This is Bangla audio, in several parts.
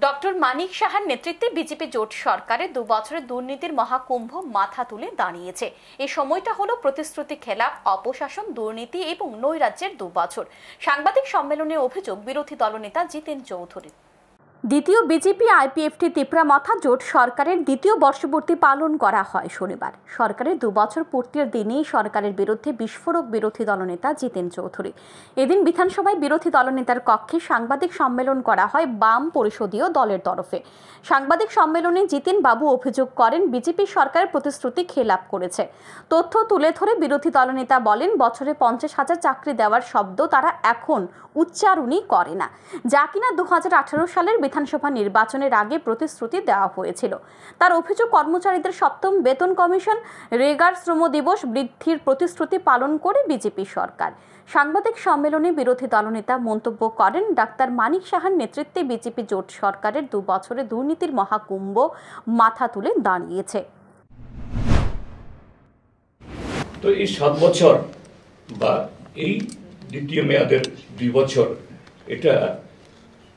ডক্টর মানিক সাহার নেতৃত্বে বিজেপি জোট সরকারের 2 বছরের দুর্নীতির মহাকুম্ভ মাথা তুলে দাঁড়িয়েছে। এই সময়টা হলো প্রতিশ্রুতি খেলাপ, অপশাসন, দুর্নীতি এবং নৈরাজ্যের 2 বছর। সাংবাদিক সম্মেলনে অভিযোগ বিরোধী দলনেতা জিতেন চৌধুরী। দ্বিতীয় বিজেপি আইপিএফটি তিপ্রামাথা জোট সরকারের দ্বিতীয় বর্ষপূর্তি পালন করা হয় শনিবার। সরকারের 2 বছর পূর্তির দিনেই সরকারের বিরুদ্ধে বিস্ফোরক বিরোধী দলনেতা জিতেন চৌধুরী। এদিন বিধানসভায় বিরোধী দলনেতার কক্ষে সাংবাদিক সম্মেলন করা হয় বাম পরিষদীয় দলের তরফে। সাংবাদিক সম্মেলনে জিতেন বাবু অভিযোগ করেন বিজেপি সরকারের প্রতিশ্রুতি খেলাপ করেছে। তথ্য তুলে ধরে বিরোধী দলনেতা বলেন বছরে 50,000 চাকরি দেওয়ার শব্দ তারা এখন উচ্চারণই করে না, যা কিনা 2018 সালের বিধানসভা নির্বাচনের আগে প্রতিশ্রুতি দেওয়া হয়েছিল। তার অভিযোগ কর্মচারীদের 7ম বেতন কমিশন, রেগার শ্রম দিবস বৃদ্ধির প্রতিশ্রুতি পালন করে বিজেপি সরকার। সাংবাদিক সম্মেলনে বিরোধী দলনেতা মন্তব্য করেন ডাক্তার মানিক সাহার নেতৃত্বে বিজেপি জোট সরকারের 2 বছরে দুর্নীতির মহাকুম্ভ মাথা তুলে দাঁড়িয়েছে। তো এই 7 বছর বা এই দ্বিতীয় মেয়াদের 2 বছর, এটা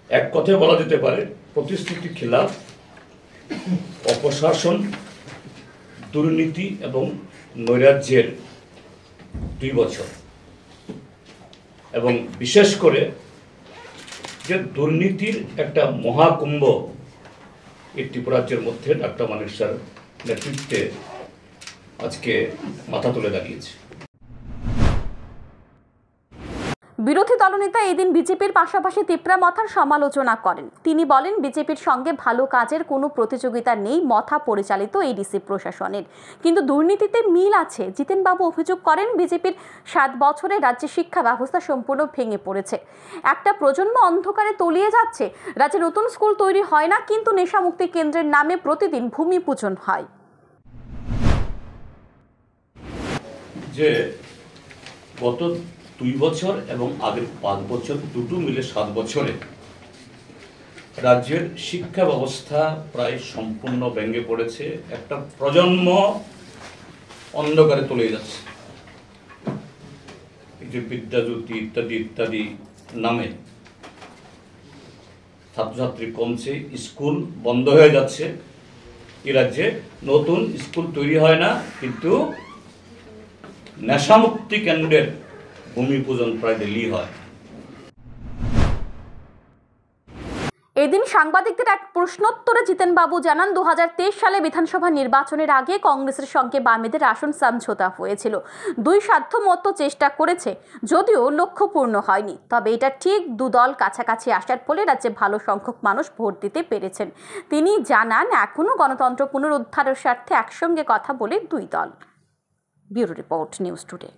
এক কথায় বলা যেতে পারে প্রতিশ্রুতি খেলাপ, অপশাসন, দুর্নীতি এবং নৈরাজ্যের 2 বছর। এবং বিশেষ করে যে দুর্নীতির একটা মহাকুম্ভ এই ত্রিপুরা রাজ্যের মধ্যে ডাক্তার মানিক সাহার নেতৃত্বে আজকে মাথা তুলে দাঁড়িয়েছে। বিরোধী দলনেতা এদিন বিজেপির পাশাপাশি তিপ্রামাথার সমালোচনা করেন। তিনি বলেন বিজেপির সঙ্গে ভালো কাজের কোনো প্রতিযোগিতা নেই মথা পরিচালিত এডিসি প্রশাসনের, কিন্তু দুর্নীতিতে মিল আছে। জিতেন বাবু অভিযোগ করেন বিজেপির 7 বছরে রাজ্যের শিক্ষা ব্যবস্থা সম্পূর্ণ ভেঙে পড়েছে। একটা প্রজন্ম অন্ধকারে তলিয়ে যাচ্ছে। রাজ্যে নতুন স্কুল তৈরি হয় না, কিন্তু নেশামুক্তি কেন্দ্রের নামে প্রতিদিন ভূমি পূজন হয়। যে গত 2 বছর এবং আগের 5 বছর দুটো মিলে 7 বছরে রাজ্যের শিক্ষা ব্যবস্থা প্রায় সম্পূর্ণ ভেঙে পড়েছে। একটা প্রজন্ম অন্ধকারে তলিয়ে যাচ্ছে। এই যে বিদ্যাজ্যোতি ইত্যাদি ইত্যাদি নামে ছাত্রছাত্রী কমছে, স্কুল বন্ধ হয়ে যাচ্ছে। এই রাজ্যে নতুন স্কুল তৈরি হয় না, কিন্তু নেশামুক্তি কেন্দ্রের ভূমি পূজন প্রায় ডেলি হয়। এদিন সাংবাদিকদের এক প্রশ্নোত্তরে জিতেন বাবু জানান 2023 সালে বিধানসভা নির্বাচনের আগে কংগ্রেসের সঙ্গে বামেদের আসন সমঝোতা হয়েছিল। 2 সাধ্যমতো চেষ্টা করেছে, যদিও লক্ষ্য পূর্ণ হয়নি। তবে এটা ঠিক 2 দল কাছাকাছি আসার ফলে রাজ্যে ভালো সংখ্যক মানুষ ভোট দিতে পেরেছেন। তিনি জানান এখনও গণতন্ত্র পুনরুদ্ধারের স্বার্থে একসঙ্গে কথা বলে 2 দল। Bureau report, news today.